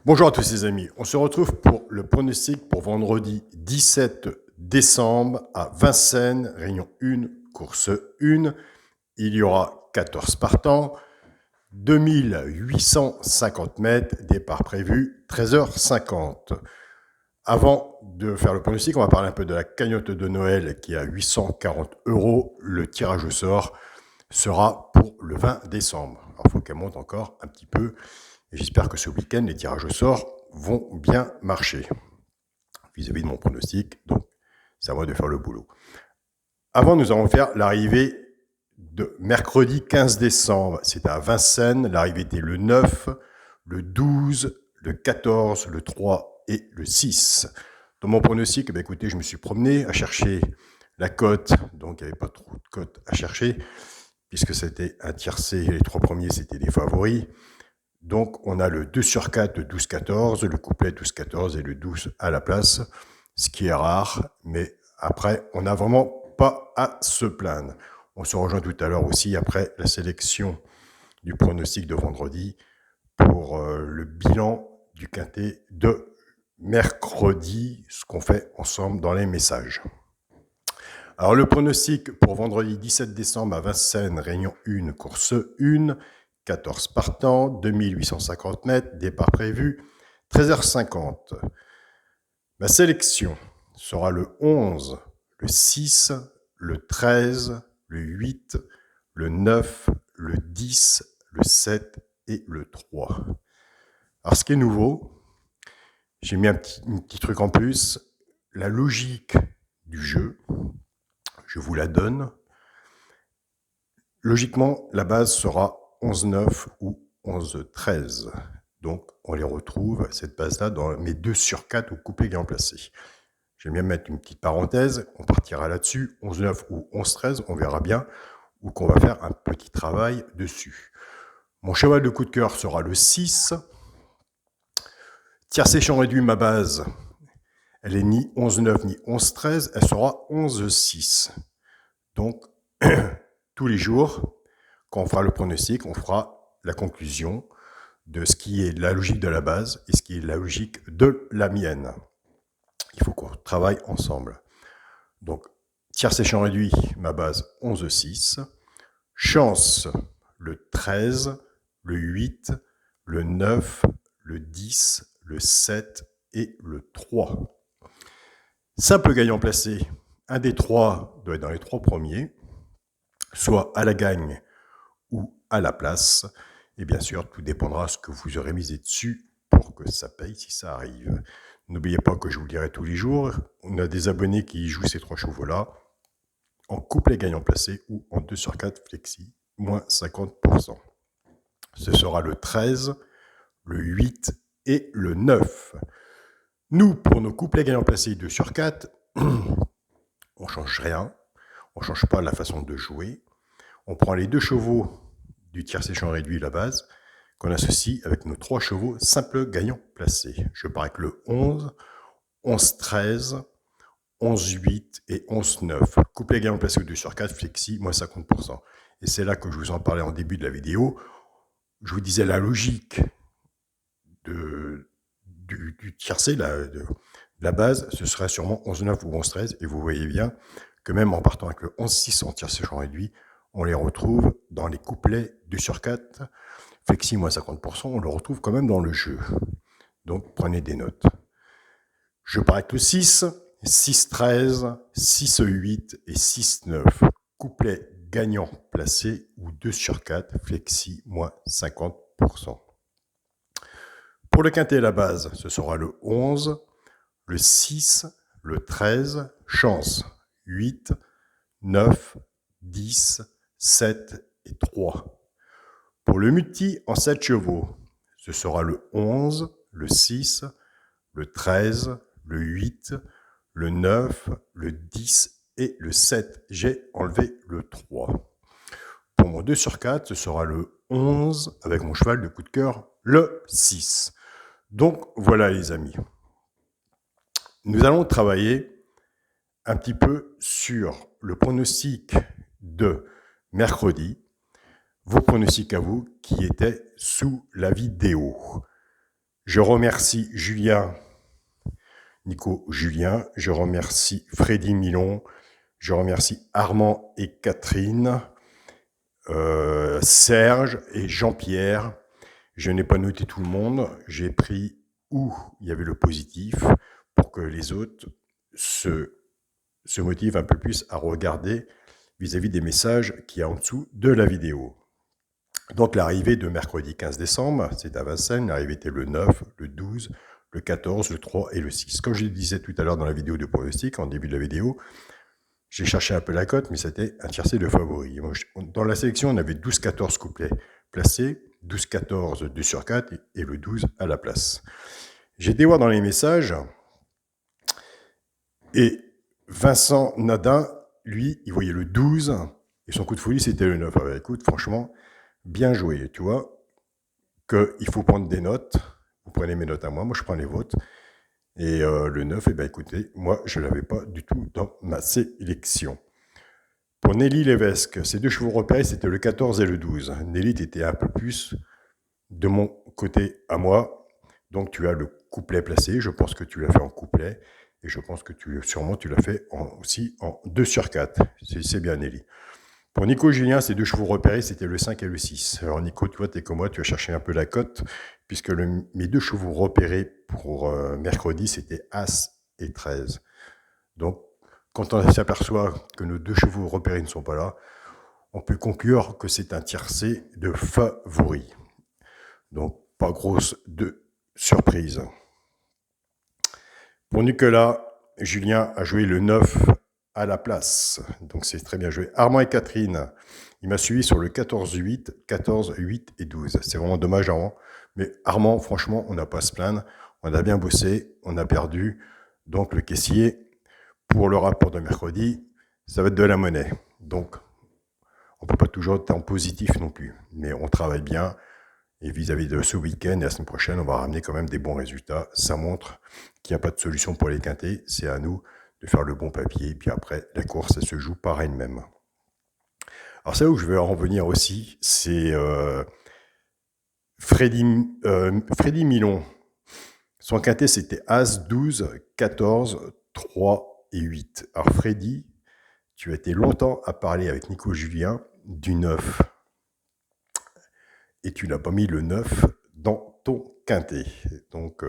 Bonjour à tous les amis, on se retrouve pour le pronostic pour vendredi 17 décembre à Vincennes, réunion 1, course 1. Il y aura 14 partants, 2850 mètres, départ prévu 13h50. Avant de faire le pronostic, on va parler un peu de la cagnotte de Noël qui est à 840 €. Le tirage au sort sera pour le 20 décembre. Alors il faut qu'elle monte encore un petit peu. Et j'espère que ce week-end, les tirages au sort vont bien marcher vis-à-vis de mon pronostic. Donc, c'est à moi de faire le boulot. Avant, nous allons faire l'arrivée de mercredi 15 décembre. C'était à Vincennes. L'arrivée était le 9, le 12, le 14, le 3 et le 6. Dans mon pronostic, écoutez, je me suis promené à chercher la cote. Donc, il n'y avait pas trop de cote à chercher puisque c'était un tiercé. Les trois premiers, c'était des favoris. Donc, on a le 2 sur 4 de 12-14, le couplet 12-14 et le 12 à la place, ce qui est rare, mais après, on n'a vraiment pas à se plaindre. On se rejoint tout à l'heure aussi après la sélection du pronostic de vendredi pour le bilan du quintet de mercredi, ce qu'on fait ensemble dans les messages. Alors, le pronostic pour vendredi 17 décembre à Vincennes, réunion 1, course 1, 14 partants, 2850 mètres, départ prévu, 13h50. Ma sélection sera le 11, le 6, le 13, le 8, le 9, le 10, le 7 et le 3. Alors, ce qui est nouveau, j'ai mis un petit truc en plus, la logique du jeu, je vous la donne. Logiquement, la base sera 11-9 ou 11-13. Donc, on les retrouve, cette base-là, dans mes 2 sur 4 ou coupé gagnant placé. J'aime bien mettre une petite parenthèse, on partira là-dessus, 11-9 ou 11-13, on verra bien, ou qu'on va faire un petit travail dessus. Mon cheval de coup de cœur sera le 6. Tiercé champ réduit, ma base, elle est ni 11-9 ni 11-13, elle sera 11-6. Donc, tous les jours, quand on fera le pronostic, on fera la conclusion de ce qui est la logique de la base et ce qui est la logique de la mienne. Il faut qu'on travaille ensemble. Donc, tiercé champ réduit, ma base 11-6. Chance, le 13, le 8, le 9, le 10, le 7 et le 3. Simple gagnant placé, un des trois doit être dans les 3 premiers, soit à la gagne ou à la place. Et bien sûr, tout dépendra de ce que vous aurez misé dessus pour que ça paye si ça arrive. N'oubliez pas que je vous le dirai tous les jours. On a des abonnés qui jouent ces 3 chevaux-là en couplet gagnant placé ou en 2 sur 4 flexi, moins 50%. Ce sera le 13, le 8 et le 9. Nous, pour nos couplets gagnant placés 2 sur 4, on ne change rien. On ne change pas la façon de jouer. On prend les 2 chevaux du tiercé champ réduit, la base, qu'on associe avec nos 3 chevaux simples gagnants placés. Je pars avec le 11, 11-13, 11-8 et 11-9. Couplet gagnant placé au 2 sur 4, flexi, moins 50%. Et c'est là que je vous en parlais en début de la vidéo. Je vous disais la logique du tiercé, de la base, ce serait sûrement 11-9 ou 11-13. Et vous voyez bien que même en partant avec le 11-6 en tiercé champ réduit, on les retrouve dans les couplets 2 sur 4, flexi moins 50%, on le retrouve quand même dans le jeu. Donc prenez des notes. Je pars avec le 6, 6-13, 6-8 et 6-9. Couplet gagnant placé ou 2 sur 4, flexi moins 50%. Pour le quintet à la base, ce sera le 11, le 6, le 13, chance 8, 9, 10, 7 et 3. Pour le multi en 7 chevaux, ce sera le 11, le 6, le 13, le 8, le 9, le 10 et le 7. J'ai enlevé le 3. Pour mon 2 sur 4, ce sera le 11 avec mon cheval de coup de cœur, le 6. Donc voilà les amis. Nous allons travailler un petit peu sur le pronostic de mercredi, vos pronostics à vous qui étaient sous la vidéo. Je remercie Julien, Nico Julien, je remercie Freddy Milon, je remercie Armand et Catherine, Serge et Jean-Pierre. Je n'ai pas noté tout le monde, j'ai pris où il y avait le positif pour que les autres se motivent un peu plus à regarder vis-à-vis des messages qu'il y a en dessous de la vidéo. Donc l'arrivée de mercredi 15 décembre, c'est à Vincennes, l'arrivée était le 9, le 12, le 14, le 3 et le 6. Comme je le disais tout à l'heure dans la vidéo de pronostic, en début de la vidéo, j'ai cherché un peu la cote, mais c'était un tiercé de favoris. Dans la sélection, on avait 12-14 couplets placés, 12-14 2 sur 4 et le 12 à la place. J'ai été voir dans les messages, et Vincent Nadin, lui, il voyait le 12, et son coup de folie, c'était le 9. Alors, écoute, franchement, bien joué, tu vois, qu'il faut prendre des notes. Vous prenez mes notes à moi je prends les vôtres. Et le 9, eh ben, écoutez, moi, je ne l'avais pas du tout dans ma sélection. Pour Nelly Lévesque, ces deux chevaux repérés, c'était le 14 et le 12. Nelly, tu étais un peu plus de mon côté à moi. Donc, tu as le couplet placé. Je pense que tu l'as fait en couplet. Et je pense que sûrement tu l'as fait aussi en 2 sur 4. C'est bien, Nelly. Pour Nico Julien, ces deux chevaux repérés, c'était le 5 et le 6. Alors Nico, tu vois, t'es comme moi, tu as cherché un peu la cote, puisque mes deux chevaux repérés pour mercredi, c'était As et 13. Donc, quand on s'aperçoit que nos deux chevaux repérés ne sont pas là, on peut conclure que c'est un tiercé de favoris. Donc, pas grosse de surprise. Pour Nicolas, Julien a joué le 9 à la place. Donc c'est très bien joué. Armand et Catherine, il m'a suivi sur le 14-8, 14-8 et 12. C'est vraiment dommage, Armand. Mais Armand, franchement, on n'a pas à se plaindre. On a bien bossé, on a perdu. Donc le caissier, pour le rapport de mercredi, ça va être de la monnaie. Donc on ne peut pas toujours être en positif non plus. Mais on travaille bien. Et vis-à-vis de ce week-end et la semaine prochaine, on va ramener quand même des bons résultats. Ça montre qu'il n'y a pas de solution pour les quintés. C'est à nous de faire le bon papier. Et puis après, la course, elle se joue par elle-même. Alors ça où je vais en revenir aussi, c'est Freddy Milon. Son quintet, c'était As, 12, 14, 3 et 8. Alors Freddy, tu as été longtemps à parler avec Nico Julien du 9. Et tu n'as pas mis le 9 dans ton quintet. Donc,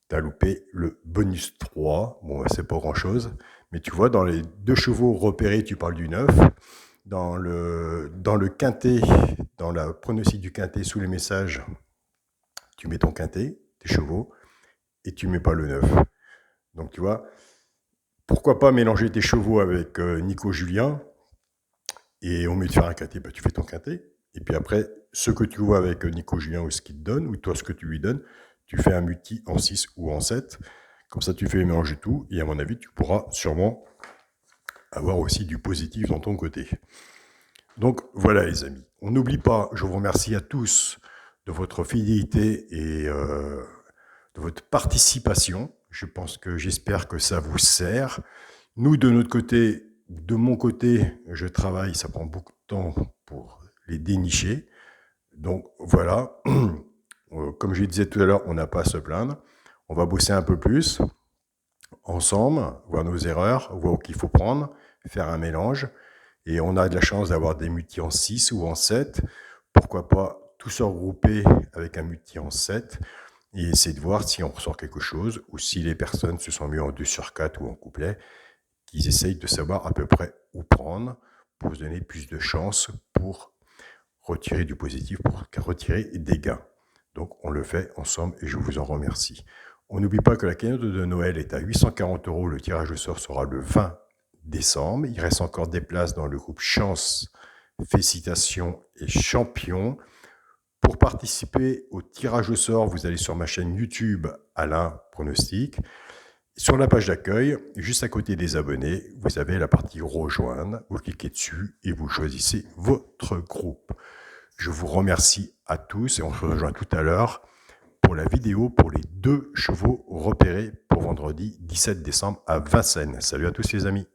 tu as loupé le bonus 3. Bon, c'est pas grand-chose. Mais tu vois, dans les deux chevaux repérés, tu parles du 9. Dans le quintet, dans la pronostic du quintet, sous les messages, tu mets ton quintet, tes chevaux, et tu mets pas le 9. Donc, tu vois, pourquoi pas mélanger tes chevaux avec Nico Julien, et au lieu de faire un quintet, bah, tu fais ton quintet. Et puis après, ce que tu vois avec Nico Julien ou ce qu'il te donne, ou toi ce que tu lui donnes, tu fais un multi en 6 ou en 7. Comme ça, tu fais mélanger tout. Et à mon avis, tu pourras sûrement avoir aussi du positif dans ton côté. Donc voilà les amis. On n'oublie pas, je vous remercie à tous de votre fidélité et de votre participation. J'espère que ça vous sert. Nous, de notre côté, de mon côté, je travaille, ça prend beaucoup de temps pour les dénicher. Donc voilà, comme je disais tout à l'heure, on n'a pas à se plaindre. On va bosser un peu plus ensemble, voir nos erreurs, voir où qu'il faut prendre, faire un mélange. Et on a de la chance d'avoir des multis en 6 ou en 7. Pourquoi pas tout se regrouper avec un multi en 7 et essayer de voir si on ressort quelque chose ou si les personnes se sont mises en 2 sur 4 ou en couplet, qu'ils essayent de savoir à peu près où prendre pour se donner plus de chances pour retirer du positif, pour retirer des gains. Donc on le fait ensemble et je vous en remercie. On n'oublie pas que la cagnotte de Noël est à 840 €. Le tirage au sort sera le 20 décembre. Il reste encore des places dans le groupe Chance, Félicitations et Champions. Pour participer au tirage au sort, vous allez sur ma chaîne YouTube Alain Pronostic. Sur la page d'accueil, juste à côté des abonnés, vous avez la partie rejoindre. Vous cliquez dessus et vous choisissez votre groupe. Je vous remercie à tous et on se rejoint tout à l'heure pour la vidéo pour les deux chevaux repérés pour vendredi 17 décembre à Vincennes. Salut à tous les amis.